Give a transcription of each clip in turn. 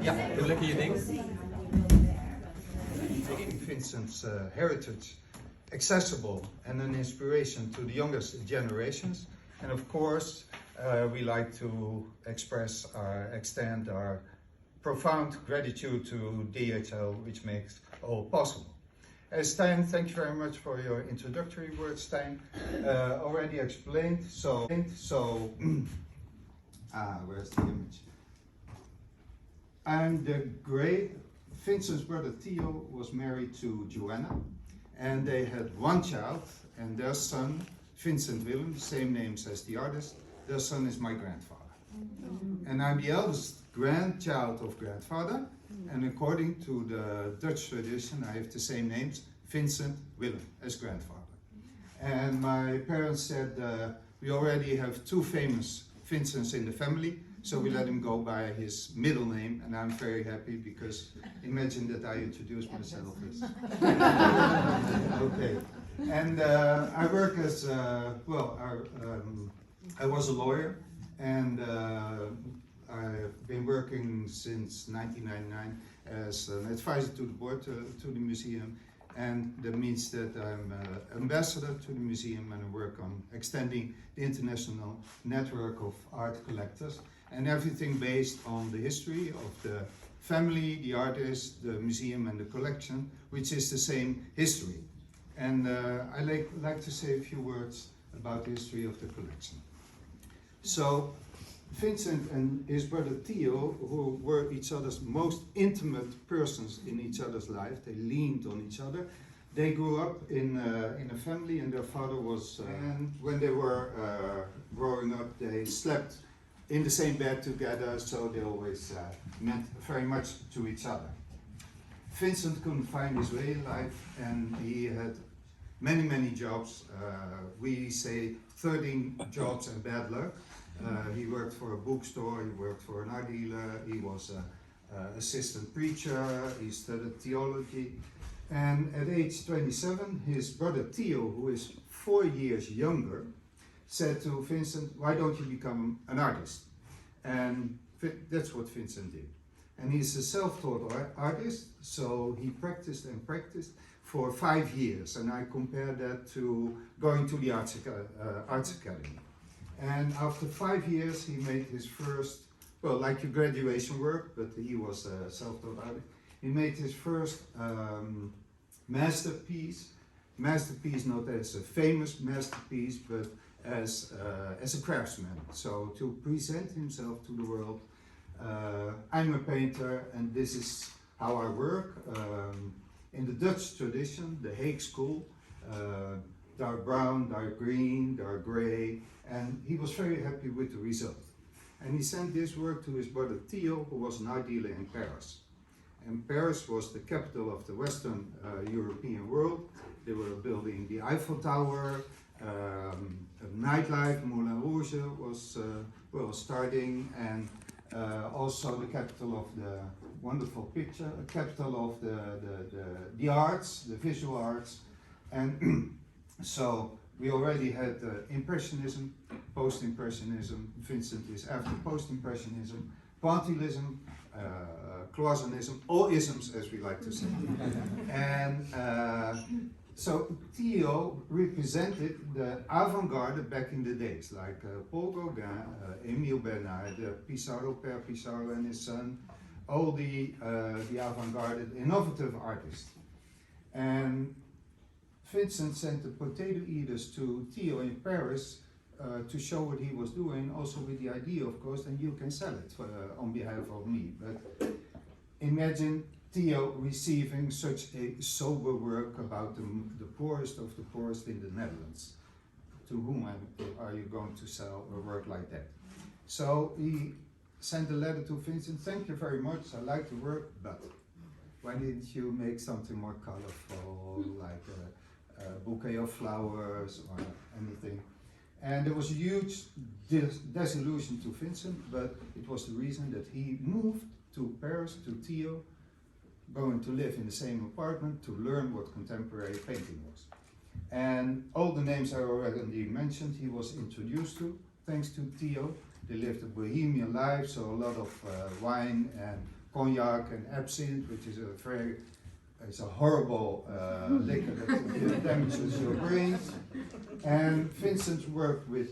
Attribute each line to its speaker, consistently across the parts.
Speaker 1: Ja, doe lekker je ding.
Speaker 2: Making Vincent's heritage accessible and an inspiration to the youngest generations. And of course, we like to extend our profound gratitude to DHL, which makes all possible. Stijn, thank you very much for your introductory words, Stijn. Already explained, where's the image? And Vincent's brother Theo was married to Joanna, and they had one child, and their son, Vincent Willem, the same names as the artist, their son is my grandfather. And I'm the eldest grandchild of grandfather, and according to the Dutch tradition, I have the same names, Vincent Willem, as grandfather. And my parents said, we already have two famous Vincents in the family, so we let him go by his middle name, and I'm very happy because imagine that I introduced myself as. Okay. And I work as, I was a lawyer, and I've been working since 1999 as an advisor to the board, to the museum, and that means that I'm ambassador to the museum, and I work on extending the international network of art collectors, and everything based on the history of the family, the artist, the museum and the collection, which is the same history. And I like to say a few words about the history of the collection. So Vincent and his brother Theo, who were each other's most intimate persons in each other's life, they leaned on each other. They grew up in a family, and their father was, and when they were growing up, they slept in the same bed together, so they always meant very much to each other. Vincent couldn't find his way in life, and he had many jobs. We say 13 jobs and bad luck. He worked for a bookstore, he worked for an art dealer, he was an assistant preacher, he studied theology. And at age 27, his brother Theo, who is 4 years younger, said to Vincent, why don't you become an artist? And that's what Vincent did. And he's a self-taught artist, so he practiced and practiced for 5 years. And I compare that to going to the Arts Academy. And after 5 years, he made his first, well, like your graduation work, but he was a self-taught artist. He made his first masterpiece not as a famous masterpiece, but as a craftsman. So to present himself to the world, I'm a painter, and this is how I work. In the Dutch tradition, the Hague school, dark brown, dark green, dark gray, and he was very happy with the result. And he sent this work to his brother Theo, who was an art dealer in Paris. And Paris was the capital of the Western European world. They were building the Eiffel Tower, nightlife, Moulin Rouge was starting, and also the capital of the wonderful picture, capital of the arts, the visual arts. And so we already had Impressionism, Post-Impressionism, Vincent is after Post-Impressionism, Pointillism, Cloisonnism, all isms as we like to say. And so Theo represented the avant-garde back in the days, like Paul Gauguin, Émile Bernard, Pissarro, Père Pissarro and his son, all the avant-garde, innovative artists. And Vincent sent the potato eaters to Theo in Paris to show what he was doing, also with the idea, of course, then you can sell it on behalf of me. But imagine Theo receiving such a sober work about the poorest of the poorest in the Netherlands. To whom are you going to sell a work like that? So he sent a letter to Vincent, thank you very much, I like the work, but why didn't you make something more colorful, like a bouquet of flowers or anything? And there was a huge disillusion to Vincent, but it was the reason that he moved to Paris, to Theo, going to live in the same apartment to learn what contemporary painting was. And all the names I already mentioned, he was introduced to, thanks to Theo. They lived a bohemian life, so a lot of wine and cognac and absinthe, which is it's a horrible liquor that damages your brains. And Vincent worked with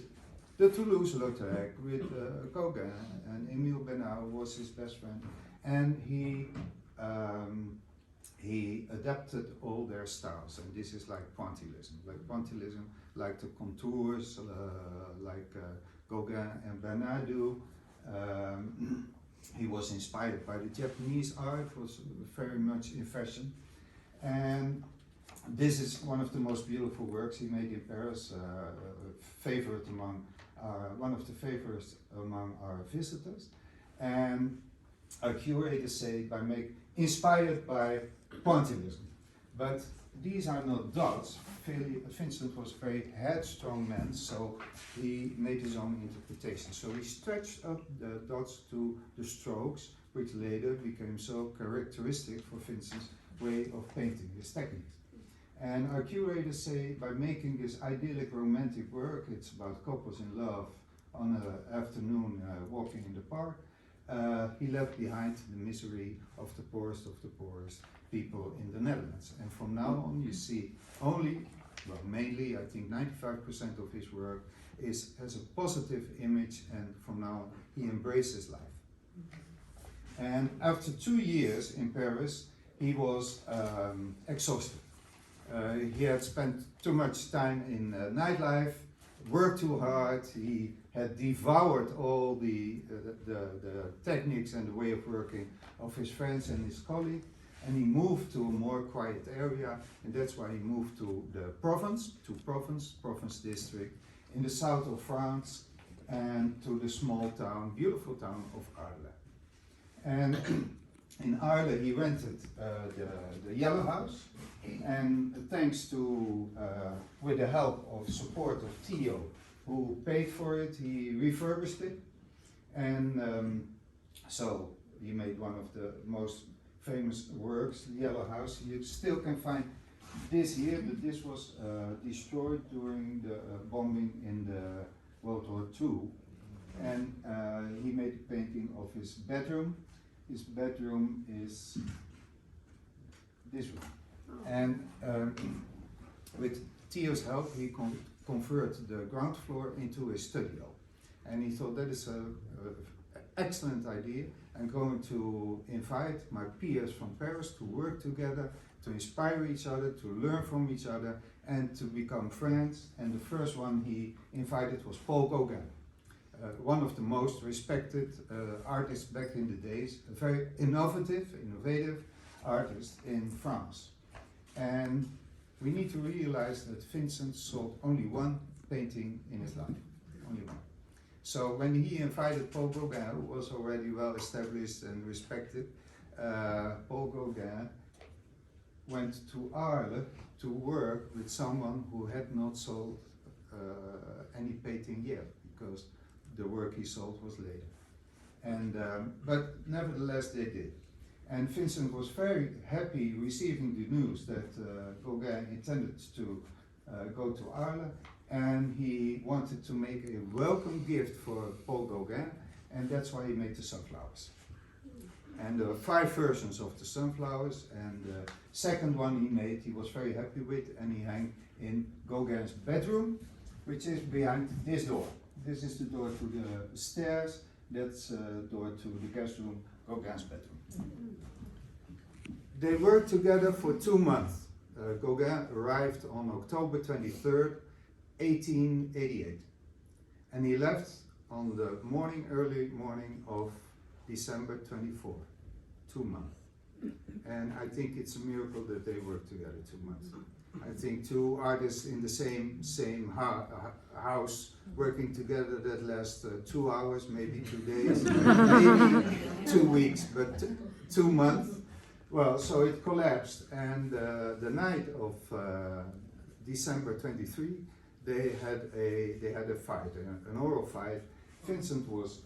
Speaker 2: the Toulouse-Lautrec, with Gauguin, and Emile Bernard was his best friend, and he adapted all their styles, and this is like pointillism, like the contours, like Gauguin and Bernard do. He was inspired by the Japanese art, was very much in fashion, and this is one of the most beautiful works he made in Paris, favorite among one of the favorites among our visitors. And our curators say inspired by pointillism, but these are not dots. Vincent was a very headstrong man, so he made his own interpretation. So he stretched up the dots to the strokes, which later became so characteristic for Vincent's way of painting, his techniques. And our curators say by making this idyllic romantic work, it's about couples in love on an afternoon walking in the park, he left behind the misery of the poorest people in the Netherlands. And from now on you see mainly I think 95% of his work has a positive image, and from now on he embraces life. And after 2 years in Paris he was exhausted. He had spent too much time in nightlife, worked too hard, he had devoured all the techniques and the way of working of his friends and his colleagues, and he moved to a more quiet area, and that's why he moved to the Provence district in the south of France, and to the small town, beautiful town of Arles. And in Arles he rented the Yellow House, and thanks to, with the help of support of Theo, who paid for it, he refurbished it, and so he made one of the most famous works, the Yellow House. You still can find this here, but this was destroyed during the bombing in the World War II, and he made a painting of his bedroom. His bedroom is this room, and with Theo's help he converted the ground floor into a studio, and he thought that is an excellent idea. I'm going to invite my peers from Paris to work together, to inspire each other, to learn from each other, and to become friends. And the first one he invited was Paul Gauguin, one of the most respected artists back in the days, a very innovative artist in France. And we need to realize that Vincent sold only one painting in his life, only one. So when he invited Paul Gauguin, who was already well established and respected, Paul Gauguin went to Arles to work with someone who had not sold any painting yet, because the work he sold was later. And but nevertheless they did. And Vincent was very happy receiving the news that Gauguin intended to go to Arles, and he wanted to make a welcome gift for Paul Gauguin, and that's why he made the sunflowers. And there were 5 versions of the sunflowers, and the second one he made he was very happy with, and he hung in Gauguin's bedroom, which is behind this door. This is the door to the stairs, that's the door to the guest room, Gauguin's bedroom. They worked together for 2 months. Gauguin arrived on October 23rd, 1888, and he left on the early morning of December 24, 2 months. And I think it's a miracle that they worked together 2 months. I think 2 artists in the same house working together that lasts 2 hours, maybe 2 days, maybe 2 weeks, but 2 months. Well, so it collapsed, and the night of December 23, they had a fight, an oral fight. Vincent was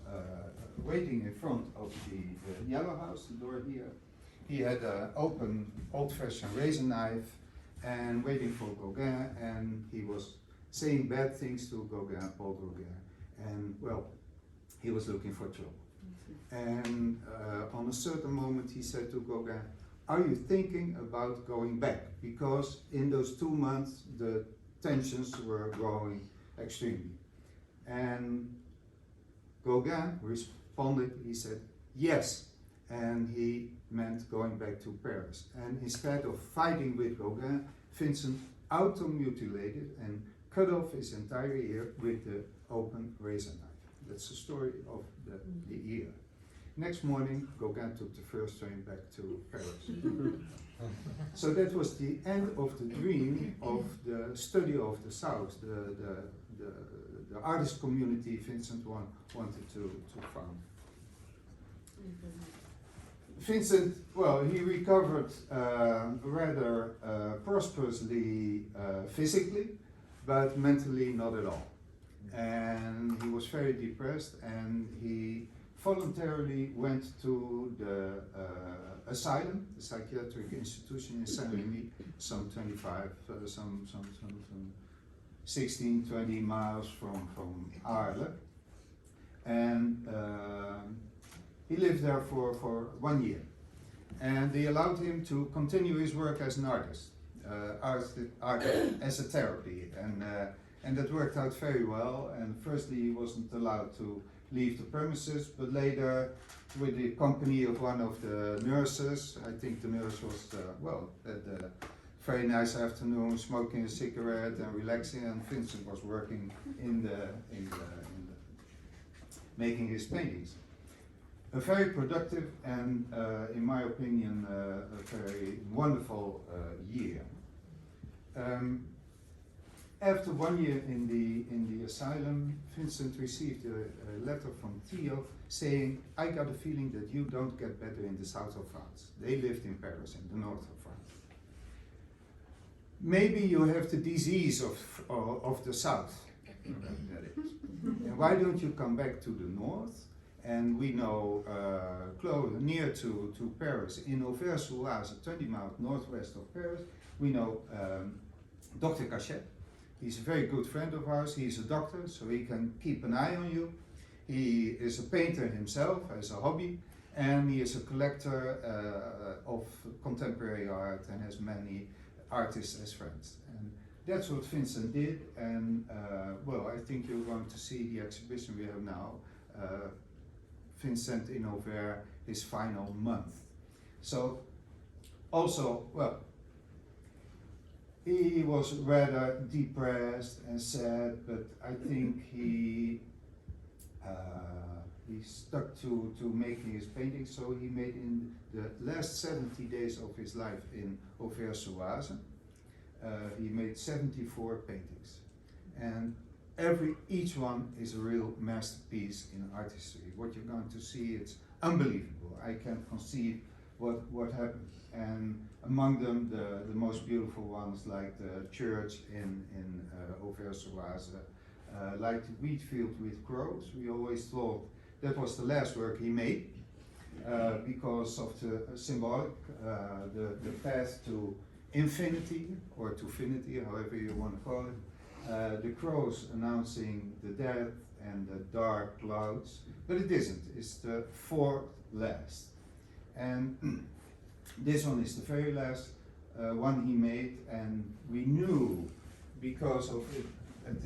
Speaker 2: waiting in front of the Yellow House, the door here. He had an open, old-fashioned razor knife, and waiting for Gauguin, and he was saying bad things to Gauguin, Paul Gauguin, and well, he was looking for trouble. And on a certain moment he said to Gauguin, "Are you thinking about going back?" Because in those 2 months the tensions were growing extremely. And Gauguin responded, he said, "Yes." And he meant going back to Paris. And instead of fighting with Gauguin, Vincent auto-mutilated and cut off his entire ear with the open razor knife. That's the story of the ear. Next morning, Gauguin took the first train back to Paris. So that was the end of the dream of the study of the South, the artist community Vincent wanted to found. Vincent, well, he recovered rather prosperously physically, but mentally not at all. And he was very depressed, and he voluntarily went to the asylum, the psychiatric institution in Saint-Remy, some 16, 20 miles from Arles. And he lived there for 1 year. And they allowed him to continue his work as an artist, as a therapy. And that worked out very well. And firstly, he wasn't allowed to leave the premises, but later, with the company of one of the nurses, I think the nurse was, had a very nice afternoon, smoking a cigarette and relaxing, and Vincent was working in the making his paintings. A very productive and, in my opinion, a very wonderful year. After 1 year in the asylum, Vincent received a letter from Theo saying, "I got a feeling that you don't get better in the south of France." They lived in Paris, in the north of France. "Maybe you have the disease of the south." "And why don't you come back to the north? And we know close, near to Paris, in Auvers-sur-Oise, 20 miles northwest of Paris, we know Dr. Cachet. He's a very good friend of ours. He's a doctor, so he can keep an eye on you. He is a painter himself as a hobby, and he is a collector of contemporary art and has many artists as friends. And that's what Vincent did, and I think you're going to see the exhibition we have now, Vincent in Auvers, his final month. So, also, he was rather depressed and sad, but I think he stuck to making his paintings. So he made, in the last 70 days of his life in Auvers-sur-Oise, he made 74 paintings, and each one is a real masterpiece in art history. What you're going to see, it's unbelievable. I can't conceive what happened. And among them, the most beautiful ones, like the church in Auvers-sur-Oise, like the wheat field with crows. We always thought that was the last work he made, because of the symbolic, the path to infinity, or to finity, however you want to call it. The crows announcing the death and the dark clouds, but it isn't. It's the fourth last. And this one is the very last one he made, and we knew, because of it,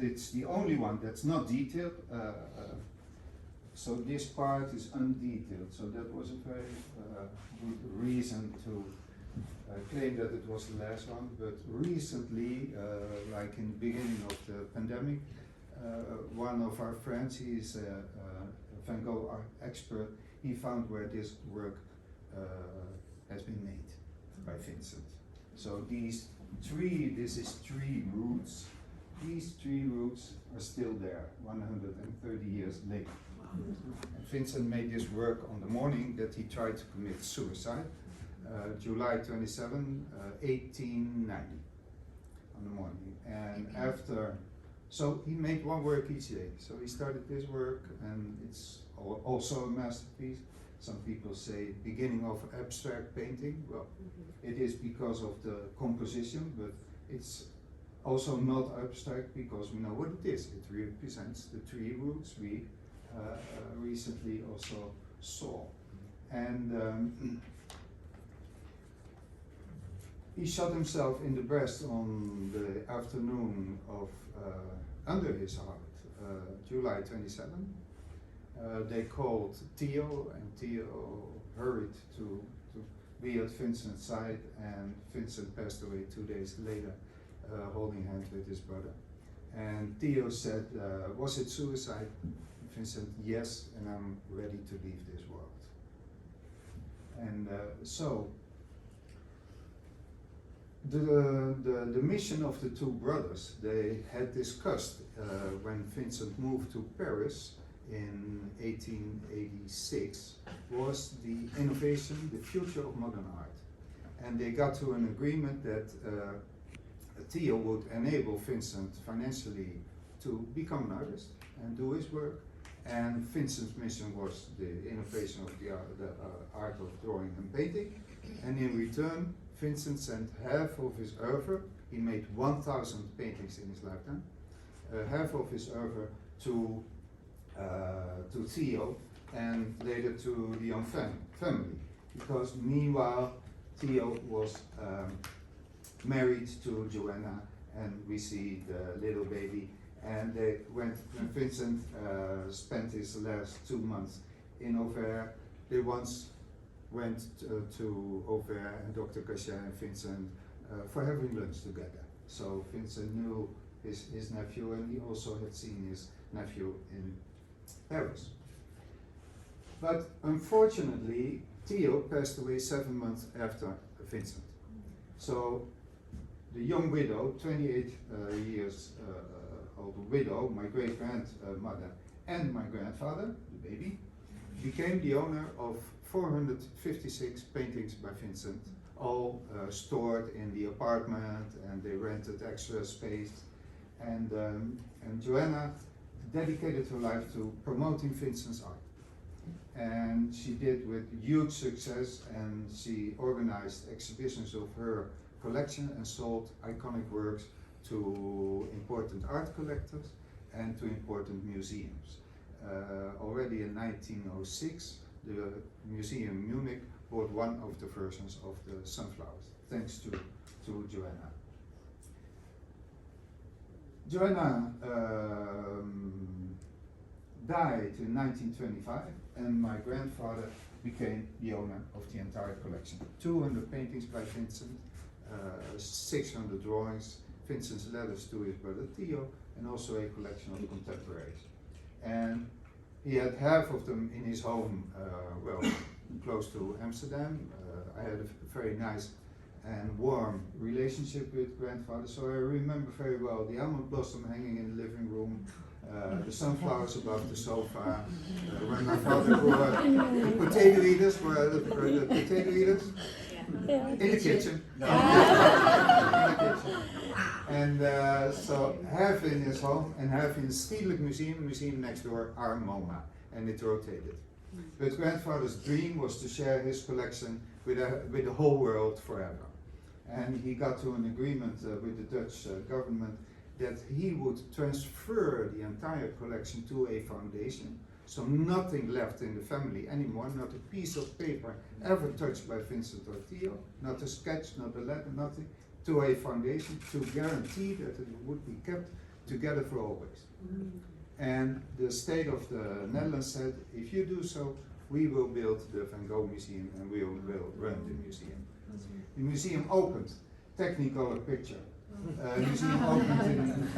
Speaker 2: it's the only one that's not detailed, so this part is undetailed, so that was a very good reason to claim that it was the last one. But recently, like in the beginning of the pandemic, one of our friends, he's a Van Gogh art expert, he found where this work has been made by Vincent. So this is three roots. These 3 roots are still there 130 years later. And Vincent made this work on the morning that he tried to commit suicide, July 27, 1890, on the morning. And so he made 1 work each day. So he started this work, and it's also a masterpiece. Some people say beginning of abstract painting. Well, it is because of the composition, but it's also not abstract because we know what it is. It represents the 3 roots. We recently also saw. And he shot himself in the breast on the afternoon of under his heart, July 27. They called Theo, and Theo hurried to be at Vincent's side, and Vincent passed away 2 days later, holding hands with his brother. And Theo said, was it suicide? Vincent, yes, and I'm ready to leave this world. And so, the mission of the two brothers, they had discussed when Vincent moved to Paris in 1886, was the innovation, the future of modern art. And they got to an agreement that Theo would enable Vincent financially to become an artist and do his work. And Vincent's mission was the innovation of the art of drawing and painting. And in return, Vincent sent half of his oeuvre, he made 1,000 paintings in his lifetime, half of his oeuvre to Theo and later to the young family. Because meanwhile, Theo was married to Joanna, and we see the little baby. And they went, when Vincent spent his last 2 months in Auvers, they once went to Auvers, and Dr. Cachet and Vincent for having lunch together. So Vincent knew his nephew, and he also had seen his nephew in Paris. But unfortunately, Theo passed away 7 months after Vincent. So the young widow, 28 years old widow, my great-grandmother and my grandfather, the baby, became the owner of 456 paintings by Vincent, all stored in the apartment, and they rented extra space. And Joanna dedicated her life to promoting Vincent's art. And she did with huge success, and she organized exhibitions of her collection and sold iconic works to important art collectors and to important museums. Already in 1906, the museum Munich bought one of the versions of the sunflowers, thanks to Joanna. Joanna died in 1925, and my grandfather became the owner of the entire collection. 200 paintings by Vincent, 600 drawings, Vincent's letters to his brother Theo, and also a collection of contemporaries. And he had half of them in his home, well, close to Amsterdam. I had a very nice and warm relationship with grandfather, so I remember very well the almond blossom hanging in the living room, the sunflowers above the sofa, when my father brought the potato eaters, the potato eaters in the kitchen. In the kitchen. And so half in his home and half in the Stedelijk Museum, the museum next door, our MoMA, and it rotated. But grandfather's dream was to share his collection with the whole world forever. And he got to an agreement with the Dutch government that he would transfer the entire collection to a foundation. So nothing left in the family anymore, not a piece of paper ever touched by Vincent or Theo, not a sketch, not a letter, nothing, to a foundation to guarantee that it would be kept together for always. And the state of the Netherlands said, if you do so, we will build the Van Gogh Museum and we will run the museum. The museum opened, Technicolor picture. The museum opened in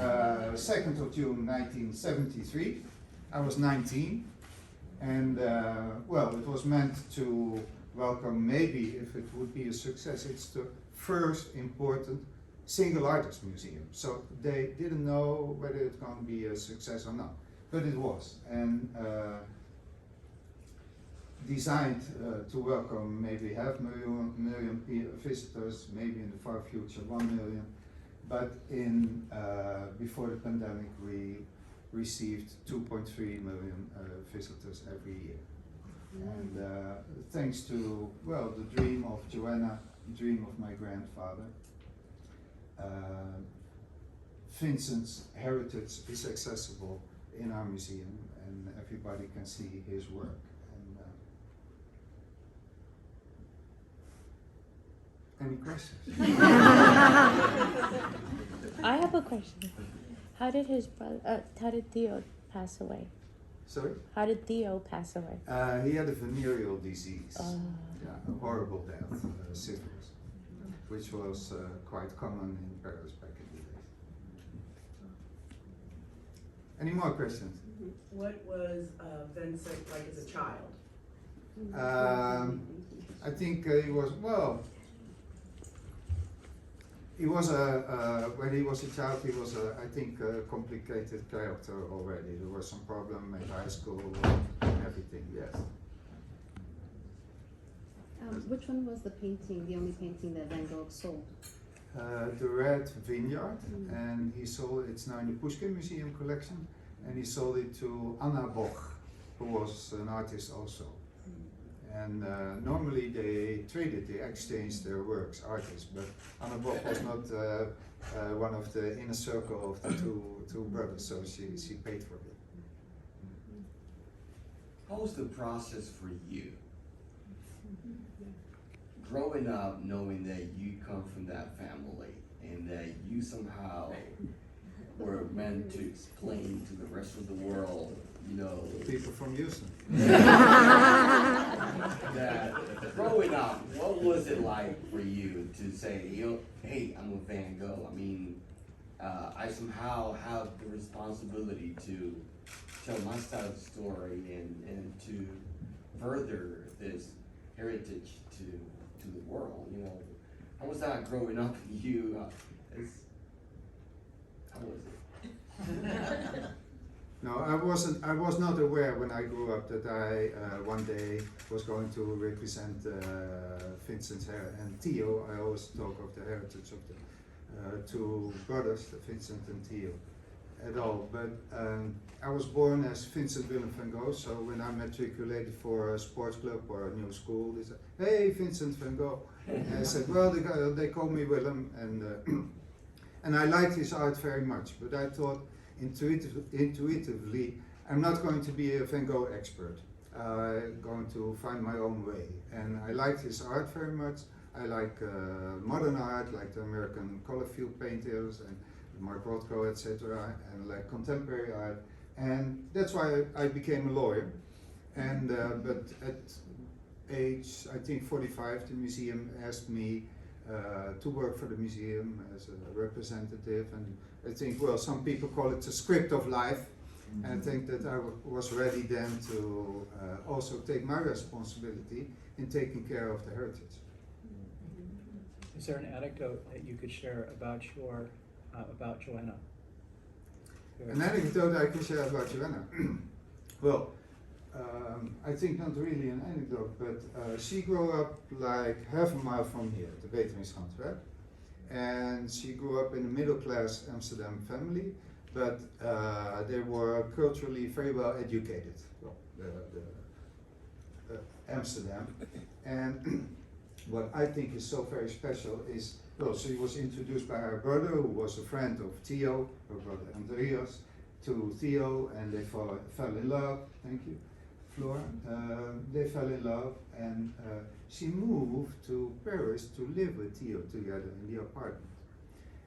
Speaker 2: 2nd of June 1973. I was 19, and well, it was meant to welcome, maybe if it would be a success, it's the first important single artist museum. So they didn't know whether it's going to be a success or not, but it was. And designed to welcome maybe 500,000 visitors, maybe in the far future 1 million. But in before the pandemic, we received 2.3 million visitors every year. And thanks to, well, the dream of Joanna, the dream of my grandfather, Vincent's heritage is accessible in our museum, and everybody can see his work. And Any questions?
Speaker 1: I have a question. How did his brother? How did Theo pass away?
Speaker 2: Sorry?
Speaker 1: How did Theo pass away?
Speaker 2: He had a venereal disease.
Speaker 1: Oh.
Speaker 2: Yeah, a horrible death, syphilis, which was quite common in Paris back in the days. Any more questions?
Speaker 3: What was Vincent like as a child?
Speaker 2: I think he was, well, he was when he was a child, he was I think a complicated character already. There was some problem at high school and everything, yes.
Speaker 4: Which one was the painting, the only painting that Van Gogh sold?
Speaker 2: The Red Vineyard, and he sold it's now in the Pushkin Museum collection, and he sold it to Anna Gogh, who was an artist also. And normally they traded, they exchanged their works, artists, but Anna Gogh was not one of the inner circle of the two brothers, so she paid for it.
Speaker 5: How was the process for you? Growing up knowing that you come from that family and that you somehow were meant to explain to the rest of the world, you know,
Speaker 2: People from Houston.
Speaker 5: that growing up, what was it like for you to say, hey, I'm a Van Gogh? I mean, I somehow have the responsibility to tell my side of the story and to further this heritage to the world, you know. How was that growing up with you? How was it?
Speaker 2: No, I was not aware when I grew up that I one day was going to represent Vincent's and Theo. I always talk of the heritage of the two brothers, Vincent and Theo, at all. But I was born as Vincent Willem Van Gogh, so when I matriculated for a sports club or a new school, they said, "Hey, Vincent Van Gogh." And I said, "Well, they call me Willem," and I liked his art very much, but I thought intuitively, I'm not going to be a Van Gogh expert. I'm going to find my own way. And I liked his art very much. I like modern art, like the American color field painters and Mark Rothko, etc., and like contemporary art. And that's why I became a lawyer. And but at age, I think 45, the museum asked me to work for the museum as a representative, and I think, well, some people call it the script of life, and I think that I was ready then to also take my responsibility in taking care of the heritage.
Speaker 6: Is there an anecdote that you could share about your about Joanna?
Speaker 2: An anecdote I can share about Joanna. Well, I think not really an anecdote, but she grew up like half a mile from here, the Beteringsrand, right? And she grew up in a middle-class Amsterdam family, but they were culturally very well educated, well, Amsterdam. And what I think is so very special is, well, she was introduced by her brother, who was a friend of Theo, her brother Andreas, to Theo, and they fell in love. Thank you, Flora. They fell in love, and she moved to Paris to live with Theo together in the apartment.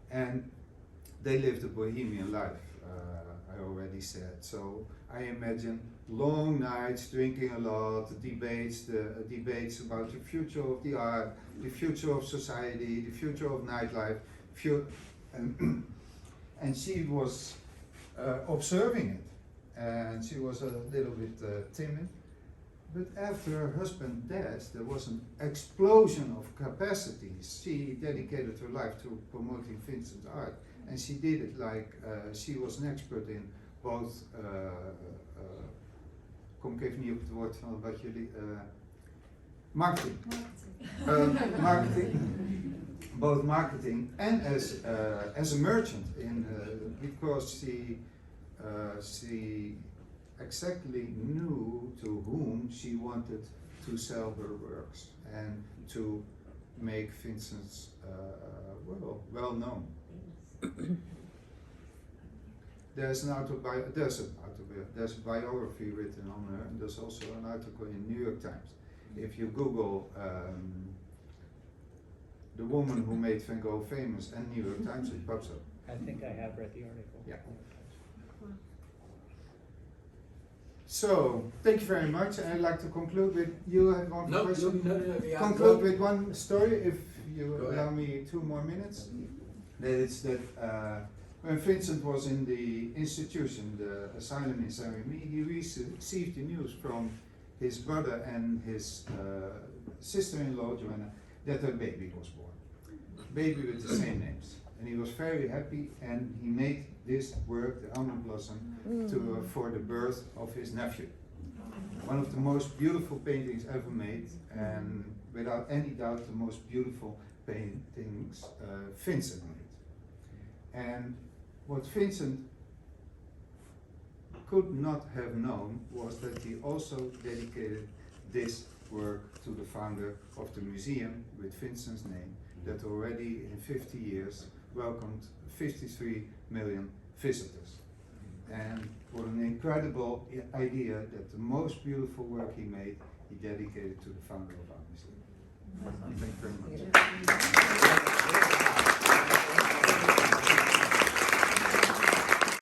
Speaker 2: And they lived a bohemian life, I already said. So I imagine long nights, drinking a lot, debates about the future of the art, the future of society, the future of nightlife, and she was observing it, and she was a little bit timid. But after her husband's death, there was an explosion of capacities. She dedicated her life to promoting Vincent's art, and she did it like she was an expert in both. Kom ik even niet op het woord van wat jullie. Marketing. Marketing. Both marketing and as a merchant, because she exactly knew to whom she wanted to sell her works and to make Vincent's well known. There's a biography written on her, and there's also an article in New York Times. If you Google the woman who made Van Gogh famous, and New York Times, it pops up.
Speaker 6: I think I have read the article.
Speaker 2: Yeah. So, thank you very much, and I'd like to conclude with, you have one
Speaker 7: No,
Speaker 2: question?
Speaker 7: yeah.
Speaker 2: Conclude with one story, if you
Speaker 7: Go
Speaker 2: allow
Speaker 7: ahead.
Speaker 2: me 2 more minutes. That is that when Vincent was in the institution, the asylum in Saint-Remy, he received the news from his brother and his sister-in-law, Joanna, that a baby was born. Baby with the same names. And he was very happy, and he made this work, the almond blossom, for the birth of his nephew. One of the most beautiful paintings ever made, and without any doubt the most beautiful paintings Vincent made. And what Vincent could not have known was that he also dedicated this work to the founder of the museum with Vincent's name, that already in 50 years welcomed 53 million visitors. And what an incredible idea that the most beautiful work he made, he dedicated to the founder of our museum. Thank you very much.